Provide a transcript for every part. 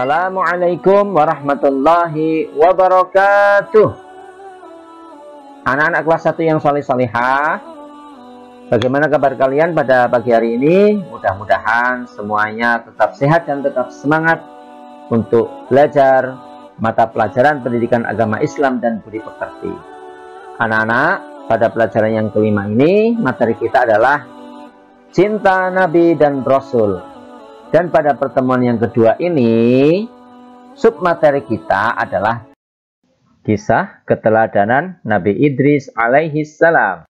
Assalamualaikum warahmatullahi wabarakatuh. Anak-anak kelas 1 yang salih-salihah, bagaimana kabar kalian pada pagi hari ini? Mudah-mudahan semuanya tetap sehat dan tetap semangat untuk belajar mata pelajaran pendidikan agama Islam dan budi pekerti. Anak-anak, pada pelajaran yang kelima ini, materi kita adalah cinta Nabi dan Rasul. Dan pada pertemuan yang kedua ini, submateri kita adalah kisah keteladanan Nabi Idris alaihi salam.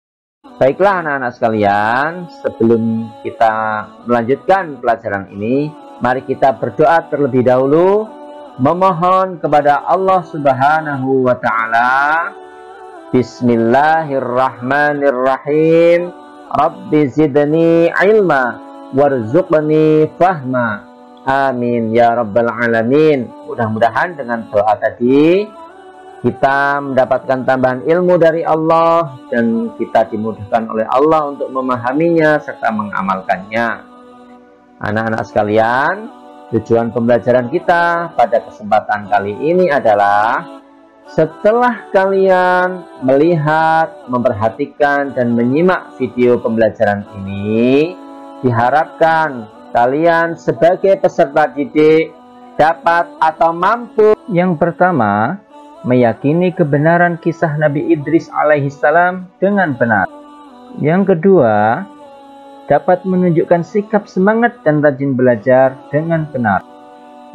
Baiklah anak-anak sekalian, sebelum kita melanjutkan pelajaran ini, mari kita berdoa terlebih dahulu, memohon kepada Allah Subhanahu wa Ta'ala. Bismillahirrahmanirrahim. Rabbi zidni ilma warzuqni fahma. Amin ya rabbal alamin. Mudah-mudahan dengan doa tadi kita mendapatkan tambahan ilmu dari Allah dan kita dimudahkan oleh Allah untuk memahaminya serta mengamalkannya. Anak-anak sekalian, tujuan pembelajaran kita pada kesempatan kali ini adalah setelah kalian melihat, memperhatikan dan menyimak video pembelajaran ini, diharapkan kalian sebagai peserta didik dapat atau mampu. Yang pertama, meyakini kebenaran kisah Nabi Idris alaihissalam dengan benar. Yang kedua, dapat menunjukkan sikap semangat dan rajin belajar dengan benar.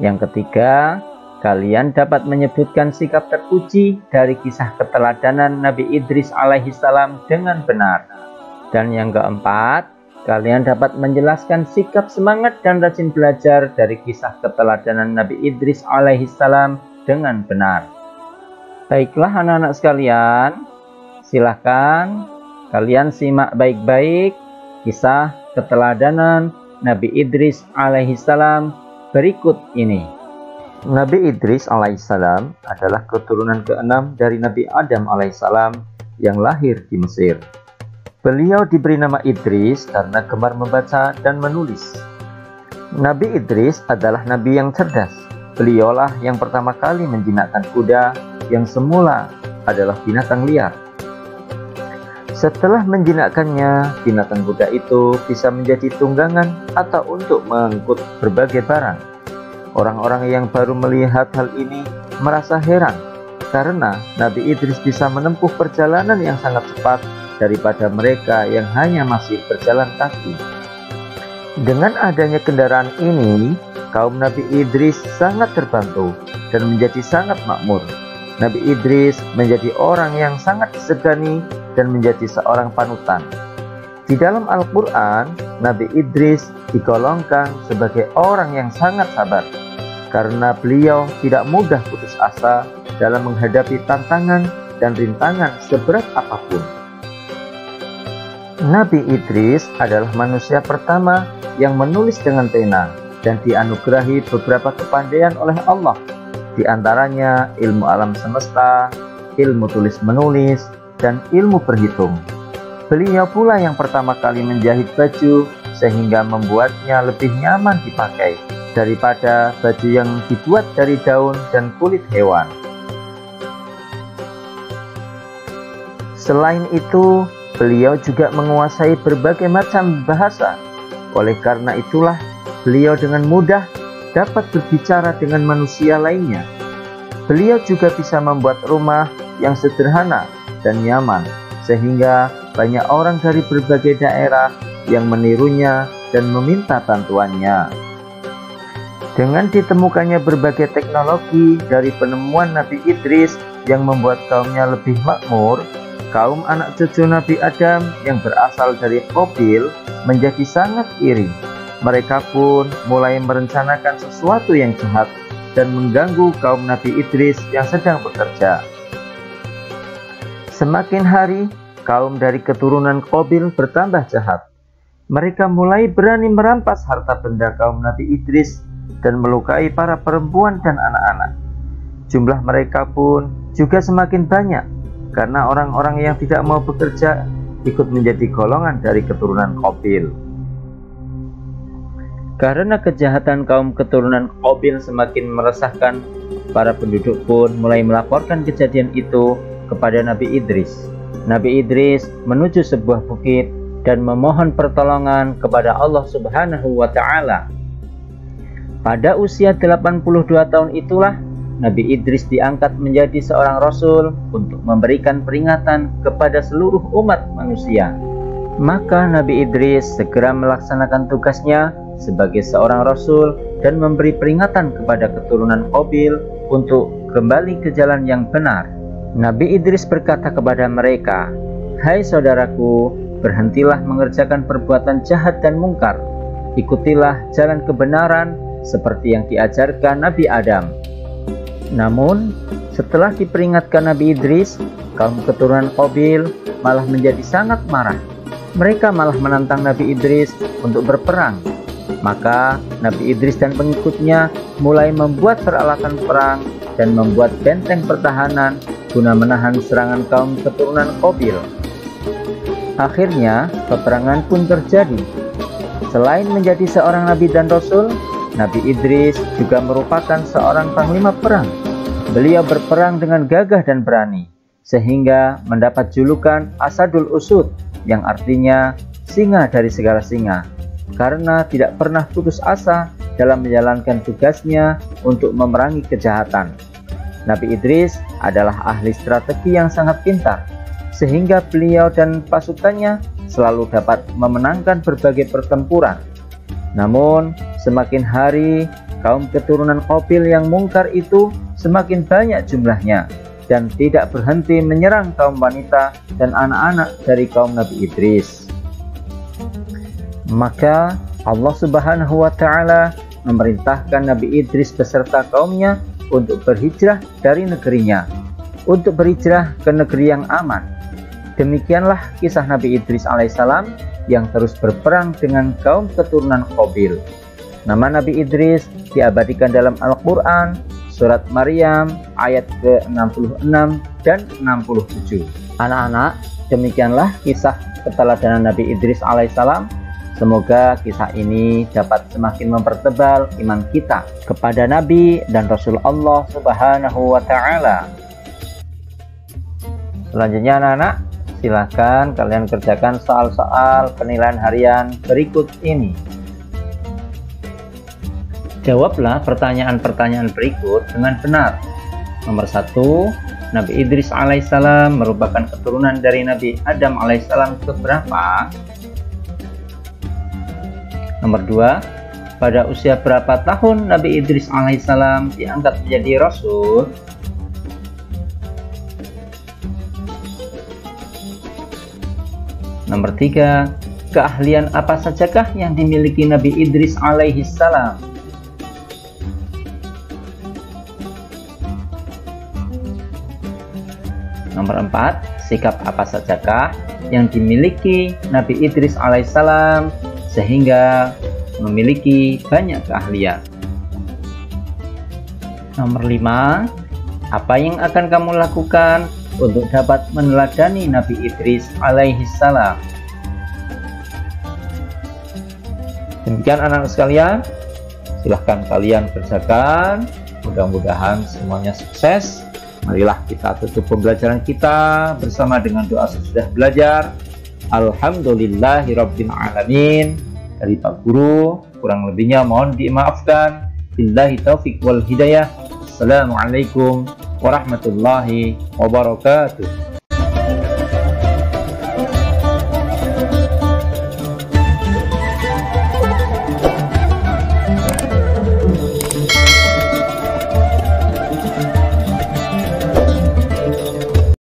Yang ketiga, kalian dapat menyebutkan sikap terpuji dari kisah keteladanan Nabi Idris alaihissalam dengan benar. Dan yang keempat, kalian dapat menjelaskan sikap semangat dan rajin belajar dari kisah keteladanan Nabi Idris alaihissalam dengan benar. Baiklah anak-anak sekalian, silahkan kalian simak baik-baik kisah keteladanan Nabi Idris alaihissalam berikut ini. Nabi Idris alaihissalam adalah keturunan ke-6 dari Nabi Adam alaihissalam yang lahir di Mesir. Beliau diberi nama Idris karena gemar membaca dan menulis. Nabi Idris adalah nabi yang cerdas. Beliaulah yang pertama kali menjinakkan kuda yang semula adalah binatang liar. Setelah menjinakkannya, binatang kuda itu bisa menjadi tunggangan atau untuk mengangkut berbagai barang. Orang-orang yang baru melihat hal ini merasa heran karena Nabi Idris bisa menempuh perjalanan yang sangat cepat daripada mereka yang hanya masih berjalan kaki. Dengan adanya kendaraan ini, kaum Nabi Idris sangat terbantu dan menjadi sangat makmur. Nabi Idris menjadi orang yang sangat disegani dan menjadi seorang panutan. Di dalam Al-Quran, Nabi Idris digolongkan sebagai orang yang sangat sabar karena beliau tidak mudah putus asa dalam menghadapi tantangan dan rintangan seberat apapun. Nabi Idris adalah manusia pertama yang menulis dengan pena dan dianugerahi beberapa kepandaian oleh Allah, di antaranya ilmu alam semesta, ilmu tulis-menulis, dan ilmu berhitung. Beliau pula yang pertama kali menjahit baju sehingga membuatnya lebih nyaman dipakai daripada baju yang dibuat dari daun dan kulit hewan. Selain itu, beliau juga menguasai berbagai macam bahasa. Oleh karena itulah, beliau dengan mudah dapat berbicara dengan manusia lainnya. Beliau juga bisa membuat rumah yang sederhana dan nyaman, sehingga banyak orang dari berbagai daerah yang menirunya dan meminta bantuannya. Dengan ditemukannya berbagai teknologi dari penemuan Nabi Idris yang membuat kaumnya lebih makmur, kaum anak cucu Nabi Adam yang berasal dari Qabil menjadi sangat iri. Mereka pun mulai merencanakan sesuatu yang jahat dan mengganggu kaum Nabi Idris yang sedang bekerja. Semakin hari, kaum dari keturunan Qabil bertambah jahat. Mereka mulai berani merampas harta benda kaum Nabi Idris dan melukai para perempuan dan anak-anak. Jumlah mereka pun juga semakin banyak karena orang-orang yang tidak mau bekerja ikut menjadi golongan dari keturunan Qabil. Karena kejahatan kaum keturunan Qabil semakin meresahkan, para penduduk pun mulai melaporkan kejadian itu kepada Nabi Idris. Nabi Idris menuju sebuah bukit dan memohon pertolongan kepada Allah Subhanahu wa Ta'ala. Pada usia 82 tahun itulah Nabi Idris diangkat menjadi seorang rasul untuk memberikan peringatan kepada seluruh umat manusia. Maka Nabi Idris segera melaksanakan tugasnya sebagai seorang rasul dan memberi peringatan kepada keturunan Qabil untuk kembali ke jalan yang benar. Nabi Idris berkata kepada mereka, "Hai saudaraku, berhentilah mengerjakan perbuatan jahat dan mungkar. Ikutilah jalan kebenaran seperti yang diajarkan Nabi Adam." Namun, setelah diperingatkan Nabi Idris, kaum keturunan Qabil malah menjadi sangat marah. Mereka malah menantang Nabi Idris untuk berperang. Maka Nabi Idris dan pengikutnya mulai membuat peralatan perang dan membuat benteng pertahanan guna menahan serangan kaum keturunan Qabil. Akhirnya peperangan pun terjadi. Selain menjadi seorang nabi dan rasul, Nabi Idris juga merupakan seorang panglima perang. Beliau berperang dengan gagah dan berani, sehingga mendapat julukan Asadul Usud, yang artinya singa dari segala singa, karena tidak pernah putus asa dalam menjalankan tugasnya untuk memerangi kejahatan. Nabi Idris adalah ahli strategi yang sangat pintar, sehingga beliau dan pasukannya selalu dapat memenangkan berbagai pertempuran. Namun, semakin hari, kaum keturunan Qabil yang mungkar itu semakin banyak jumlahnya dan tidak berhenti menyerang kaum wanita dan anak-anak dari kaum Nabi Idris. Maka Allah Subhanahu wa Ta'ala memerintahkan Nabi Idris beserta kaumnya untuk berhijrah dari negerinya, untuk berhijrah ke negeri yang aman. Demikianlah kisah Nabi Idris alaihissalam yang terus berperang dengan kaum keturunan Qabil. Nama Nabi Idris diabadikan dalam Al-Quran, surat Maryam ayat ke-66 dan 67. Anak-anak, demikianlah kisah keteladanan Nabi Idris alaihissalam. Semoga kisah ini dapat semakin mempertebal iman kita kepada Nabi dan Rasul Allah Subhanahu wa Ta'ala. Selanjutnya anak-anak, silakan kalian kerjakan soal-soal penilaian harian berikut ini. Jawablah pertanyaan-pertanyaan berikut dengan benar. Nomor 1, Nabi Idris alaihissalam merupakan keturunan dari Nabi Adam alaihissalam keberapa? Nomor 2, pada usia berapa tahun Nabi Idris alaihissalam diangkat menjadi rasul? Nomor 3, keahlian apa sajakah yang dimiliki Nabi Idris alaihissalam? Nomor 4, sikap apa sajakah yang dimiliki Nabi Idris alaihissalam sehingga memiliki banyak keahlian? Nomor 5, apa yang akan kamu lakukan untuk dapat meneladani Nabi Idris alaihissalam? Demikian anak-anak sekalian, silahkan kalian kerjakan. Mudah-mudahan semuanya sukses. Marilah kita tutup pembelajaran kita bersama dengan doa sesudah belajar. Alhamdulillahirabbil alamin. Dari Pak Guru, kurang lebihnya mohon dimaafkan. Billahi taufiq wal hidayah. Assalamualaikum warahmatullahi wabarakatuh.